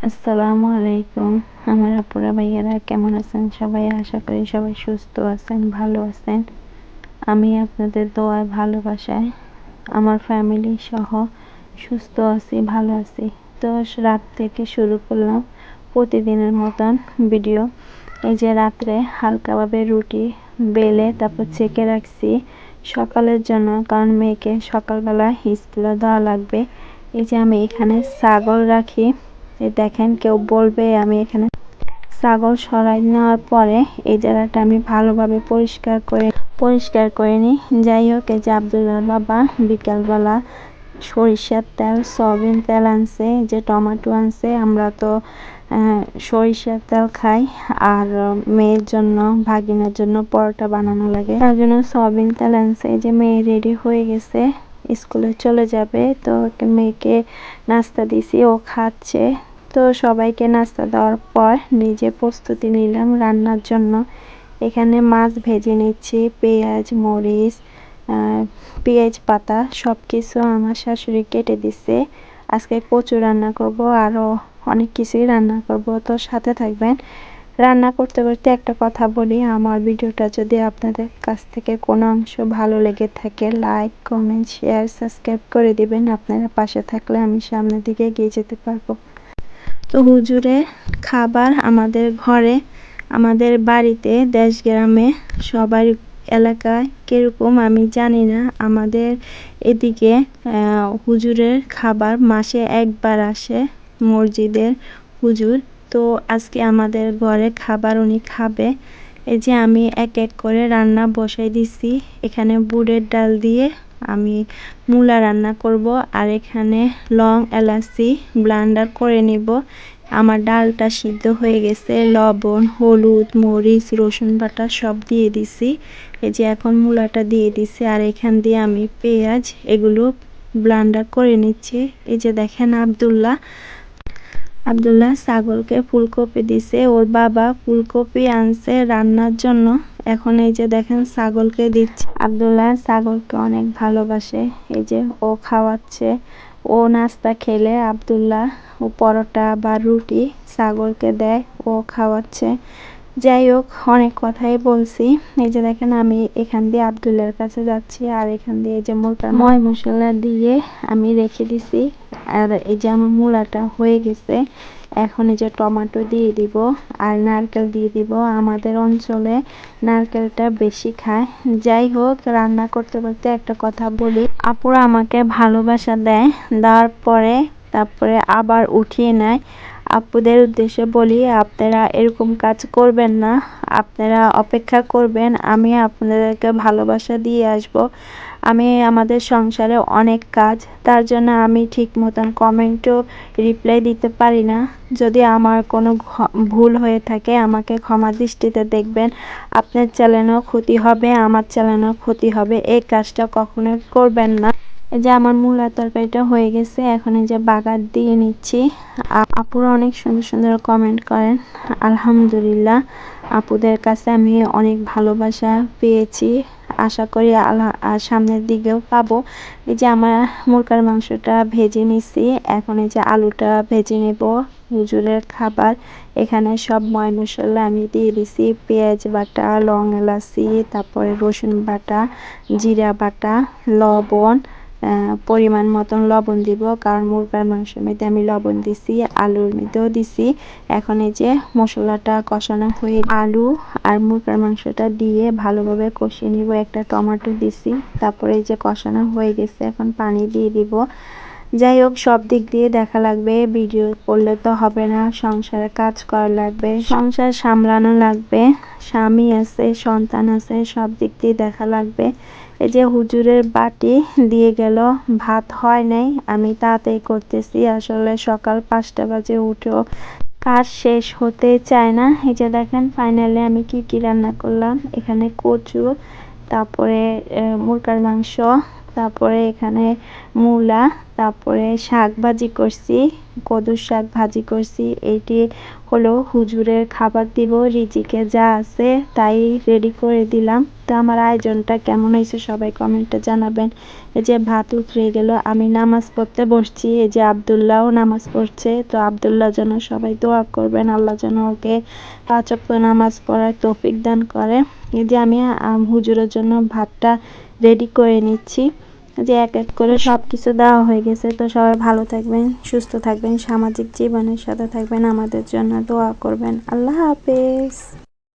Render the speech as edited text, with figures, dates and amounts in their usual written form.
আসসালামু আলাইকুম। আমার আপুরা ভাইয়ারা কেমন আছেন সবাই? আশা করি সবাই সুস্থ আছেন, ভালো আছেন। আমি আপনাদের দোয়ায় ভালোবাসায় আমার ফ্যামিলি সহ সুস্থ আছি, ভালো আছি। তো রাত থেকে শুরু করলাম প্রতিদিনের মতন ভিডিও। এই যে রাত্রে হালকাভাবে রুটি বেলে তারপর ছেঁকে রাখছি সকালের জন্য, কারণ মেয়েকে সকালবেলা স্কুলে দেওয়া লাগবে। এই যে আমি এখানে ছাগল রাখি, এই দেখেন, কেউ বলবে আমি এখানে ছাগল সরাই নেওয়ার পরে এই জায়গাটা আমি ভালোভাবে পরিষ্কার করে নিই। যাই হোক, এই যে আব্দুল্লার বাবা বিকালবেলা সরিষার তেল, সয়াবিন তেল আনছে, যে টমেটো আনছে। আমরা তো সরিষার তেল খাই, আর মেয়ের জন্য, ভাগিনার জন্য পরোটা বানানো লাগে, তার জন্য সয়াবিন তেল আনছে। যে মেয়ে রেডি হয়ে গেছে, স্কুলে চলে যাবে। তো মেয়েকে নাস্তা দিছি, ও খাচ্ছে। তো সবাইকে নাস্তা দেওয়ার পর নিজে প্রস্তুতি নিলাম রান্নার জন্য। এখানে মাছ ভেজে নিচ্ছি, পেঁয়াজ, মরিচ, পেঁয়াজ পাতা সব কিছু আমার শাশুড়ি কেটে দিচ্ছে। আজকে কচু রান্না করব, আরও অনেক কিছুই রান্না করব, তো সাথে থাকবেন। রান্না করতে করতে একটা কথা বলি, আমার ভিডিওটা যদি আপনাদের কাছ থেকে কোনো অংশ ভালো লেগে থাকে, লাইক, কমেন্ট, শেয়ার, সাবস্ক্রাইব করে দিবেন। আপনারা পাশে থাকলে আমি সামনের দিকে এগিয়ে যেতে পারবো। তো হুজুরে খাবার আমাদের ঘরে, আমাদের বাড়িতে, দেশ গ্রামে, সবার এলাকায় কিরকম আমি জানি না, আমাদের এদিকে হুজুরের খাবার মাসে একবার আসে, মসজিদের হুজুর। তো আজকে আমাদের ঘরে খাবার উনি খাবে। এই যে আমি এক এক করে রান্না বসাই দিছি। এখানে বুটের ডাল দিয়ে আমি মূলা রান্না করব, আর এখানে লং এলাচি ব্লেন্ডার করে নিব। আমার ডালটা সিদ্ধ হয়ে গেছে, লবণ, হলুদ, মরিচ, রসুন বাটা সব দিয়ে দিছি। এই যে এখন মূলাটা দিয়ে দিছি, আর এখান দিয়ে আমি পেঁয়াজ এগুলো ব্লেন্ডার করে নিচ্ছি। এই যে দেখেন আব্দুল্লাহ ছাগলকে ফুলকপি দিছে, ওর বাবা ফুলকপি আনছে রান্নার জন্য। এখন এই যে দেখেন ছাগলকে দিচ্ছে। আব্দুল্লাহ ছাগলকে অনেক ভালোবাসে, এই যে ও খাওয়াচ্ছে। ও নাস্তা খেলে আব্দুল্লাহ ও পরোটা বা রুটি ছাগলকে দেয়, ও খাওয়াচ্ছে। যাই হোক, অনেক কথাই বলছি। এই যে দেখেন আমি এখান দিয়ে আব্দুল্লার কাছে যাচ্ছি, আর এখান দিয়ে যে ময় মশলা দিয়ে আমি রেখে দিছি। আর এই যে আমার মূলাটা হয়ে গেছে। এখন এই যে টমেটো দিয়ে দিব, আর নারকেল দিয়ে দিব। আমাদের অঞ্চলে নারকেলটা বেশি খায়। যাই হোক, রান্না করতে করতে একটা কথা বলি, আপুরা আমাকে ভালোবাসা দেয়, দেওয়ার পরে তারপরে আবার উঠিয়ে নেয়। আপুদের উদ্দেশ্যে বলি, আপনারা এরকম কাজ করবেন না, আপনারা অপেক্ষা করবেন, আমি আপনাদেরকে ভালোবাসা দিয়ে আসব। আমাদের সংসারে অনেক কাজ, তার জন্য আমি ঠিক মতন কমেন্টও রিপ্লাই দিতে পারি না। যদি আমার কোনো ভুল হয়ে থাকে আমাকে ক্ষমা দৃষ্টিতে দেখবেন। আপনার চ্যানেলও ক্ষতি হবে, আমার চ্যানেলও ক্ষতি হবে, এই কাজটা কখনো করবেন না। এই যে আমার মূলা তরকারিটা হয়ে গেছে, এখন এই যে বাগার দিয়ে নিচ্ছি। আপুরা অনেক সুন্দর সুন্দর কমেন্ট করেন, আলহামদুলিল্লাহ। আপুদের কাছে আমি অনেক ভালোবাসা পেয়েছি, আশা করি সামনের দিকেও পাবো। এই যে আমার মুরগার মাংসটা ভেজে নিছি, এখন এই যে আলুটা ভেজে নেব। হুজুরের খাবার, এখানে সব ময় মশলা আমি দিয়ে দিছি, পেঁয়াজ বাটা, লং এলাচি, তারপরে রসুন বাটা, জিরা বাটা, লবণ, পরিমাণ মতন লবণ দিব, কারণ মুরগার মাংসের মধ্যে আমি লবণ দিছি, আলুর মধ্যেও দিছি। এখন এই যে মশলাটা কষানো হয়ে, আলু আর মুরগার মাংসটা দিয়ে ভালোভাবে কষিয়ে নিব। একটা টমেটো দিছি, তারপরে এই যে কষানো হয়ে গেছে, এখন পানি দিয়ে দিব। যাই হোক, সব দিক দিয়ে দেখা লাগবে, ভিডিও করলে তো হবে না, সংসারে কাজ করা লাগবে, সংসার সামলানো লাগবে, স্বামী আছে, সন্তান আছে, সব দিক দিয়ে দেখা লাগবে। এই যে হুজুরের বাটি দিয়ে গেল, ভাত হয় নাই, আমি তাড়াতাড়ি করতেছি, আসলে সকাল 5টা বাজে উঠেও কাজ শেষ হতে চায় না। এই যে দেখেন ফাইনালি আমি কি কি রান্না করলাম, এখানে কচু, তারপরে মুরগার মাংস, তারপরে এখানে মূলা, তারপরে শাক ভাজি করছি, কদুর শাক ভাজি করছি। এইটি হলো হুজুরের খাবার দিব, রিজিকে যা আছে তাই রেডি করে দিলাম। তো আমার আয়োজনটা কেমন হয়েছে সবাই কমেন্টে জানাবেন। এই যে ভাত উতরে গেল, আমি নামাজ পড়তে বসছি, এই যে আব্দুল্লাহও নামাজ পড়ছে। তো আব্দুল্লাহ যেন সবাই দোয়া করবেন, আল্লাহ যেন ওকে 5 ওয়াক্ত নামাজ পড়ার তৌফিক দান করে। এই যে আমি হুজুরের জন্য ভাতটা রেডি করে নিচ্ছি। যে এক এক করে সবকিছু দেওয়া হয়ে গেছে। তো সবাই ভালো থাকবেন, সুস্থ থাকবেন, সামাজিক জীবনের সাথে থাকবেন, আমাদের জন্য দোয়া করবেন। আল্লাহ হাফেজ।